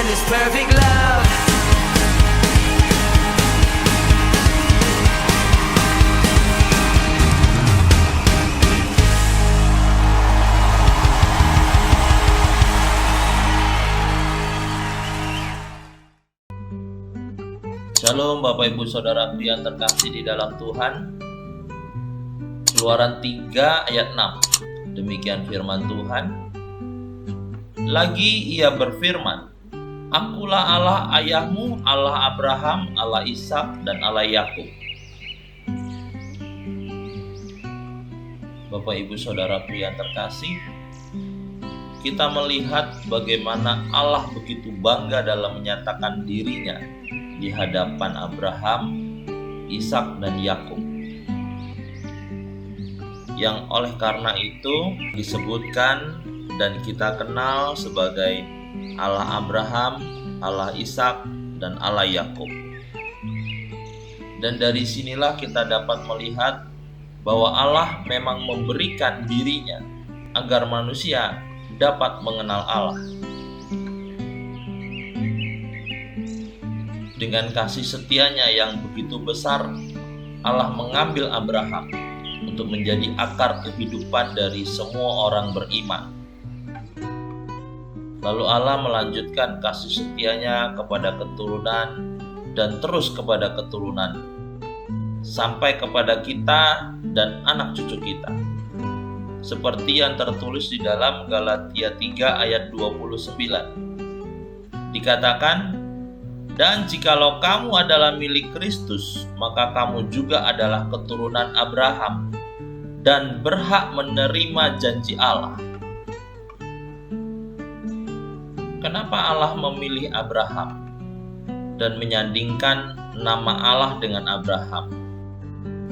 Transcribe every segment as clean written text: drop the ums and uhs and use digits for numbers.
this perfect love. Shalom Bapak Ibu Saudara yang terkasih di dalam Tuhan. Keluaran 3 ayat 6. Demikian firman Tuhan. Lagi ia berfirman, Akulah Allah ayahmu, Allah Abraham, Allah Ishak, dan Allah Yakub. Bapak Ibu Saudara yang terkasih, kita melihat bagaimana Allah begitu bangga dalam menyatakan dirinya di hadapan Abraham, Ishak, dan Yakub. Yang oleh karena itu disebutkan dan kita kenal sebagai Allah Abraham, Allah Ishak, dan Allah Yakub. Dan dari sinilah kita dapat melihat bahwa Allah memang memberikan dirinya agar manusia dapat mengenal Allah. Dengan kasih setianya yang begitu besar, Allah mengambil Abraham untuk menjadi akar kehidupan dari semua orang beriman. Lalu Allah melanjutkan kasih setianya kepada keturunan dan terus kepada keturunan, sampai kepada kita dan anak cucu kita. Seperti yang tertulis di dalam Galatia 3 ayat 29. Dikatakan, dan jikalau kamu adalah milik Kristus, maka kamu juga adalah keturunan Abraham dan berhak menerima janji Allah. Kenapa Allah memilih Abraham dan menyandingkan nama Allah dengan Abraham,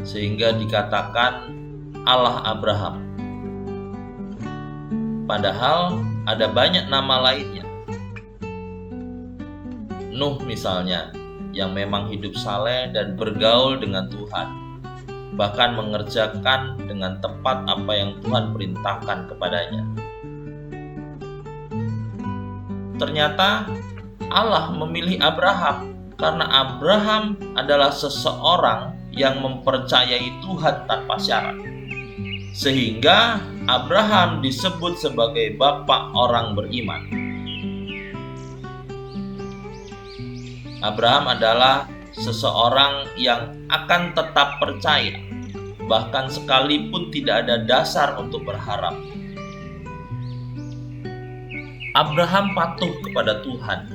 sehingga dikatakan Allah Abraham? Padahal ada banyak nama lainnya. Nuh misalnya, yang memang hidup saleh dan bergaul dengan Tuhan, bahkan mengerjakan dengan tepat apa yang Tuhan perintahkan kepadanya. Ternyata Allah memilih Abraham karena Abraham adalah seseorang yang mempercayai Tuhan tanpa syarat, sehingga Abraham disebut sebagai bapak orang beriman. Abraham adalah seseorang yang akan tetap percaya, bahkan sekalipun tidak ada dasar untuk berharap. Abraham patuh kepada Tuhan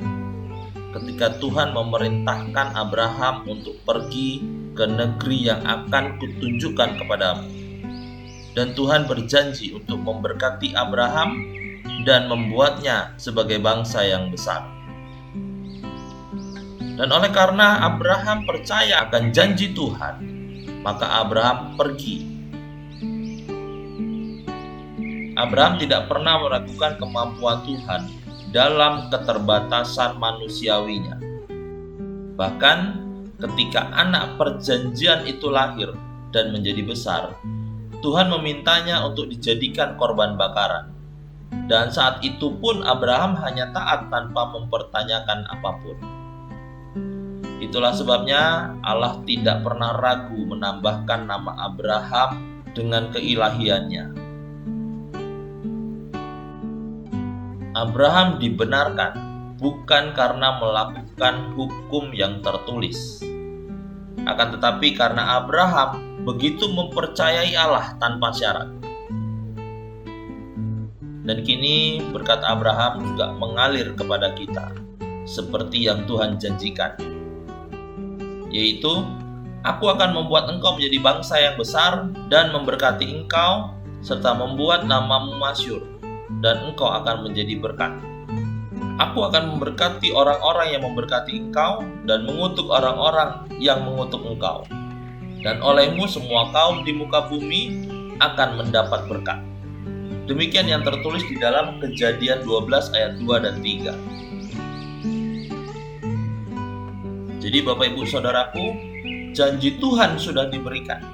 ketika Tuhan memerintahkan Abraham untuk pergi ke negeri yang akan kutunjukkan kepadamu. Dan Tuhan berjanji untuk memberkati Abraham dan membuatnya sebagai bangsa yang besar. Dan oleh karena Abraham percaya akan janji Tuhan, maka Abraham pergi. Abraham tidak pernah meragukan kemampuan Tuhan dalam keterbatasan manusiawinya. Bahkan ketika anak perjanjian itu lahir dan menjadi besar, Tuhan memintanya untuk dijadikan korban bakaran. Dan saat itu pun Abraham hanya taat tanpa mempertanyakan apapun. Itulah sebabnya Allah tidak pernah ragu menambahkan nama Abraham dengan keilahiannya. Abraham dibenarkan bukan karena melakukan hukum yang tertulis, akan tetapi karena Abraham begitu mempercayai Allah tanpa syarat. Dan kini berkat Abraham juga mengalir kepada kita, seperti yang Tuhan janjikan, yaitu, Aku akan membuat engkau menjadi bangsa yang besar dan memberkati engkau, serta membuat namamu masyhur, dan engkau akan menjadi berkat. Aku akan memberkati orang-orang yang memberkati engkau, dan mengutuk orang-orang yang mengutuk engkau. Dan olehmu semua kaum di muka bumi akan mendapat berkat. Demikian yang tertulis di dalam Kejadian 12 ayat 2 dan 3. Jadi Bapak Ibu Saudaraku, janji Tuhan sudah diberikan,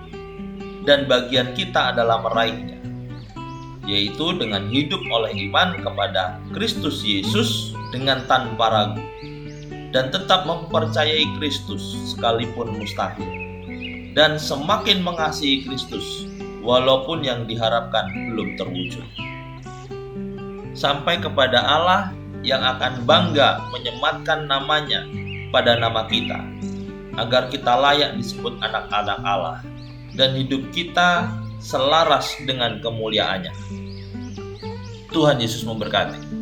dan bagian kita adalah meraihnya, yaitu dengan hidup oleh iman kepada Kristus Yesus dengan tanpa ragu, dan tetap mempercayai Kristus sekalipun mustahil, dan semakin mengasihi Kristus walaupun yang diharapkan belum terwujud, sampai kepada Allah yang akan bangga menyematkan namanya pada nama kita, agar kita layak disebut anak-anak Allah dan hidup kita selaras dengan kemuliaannya. Tuhan Yesus memberkati.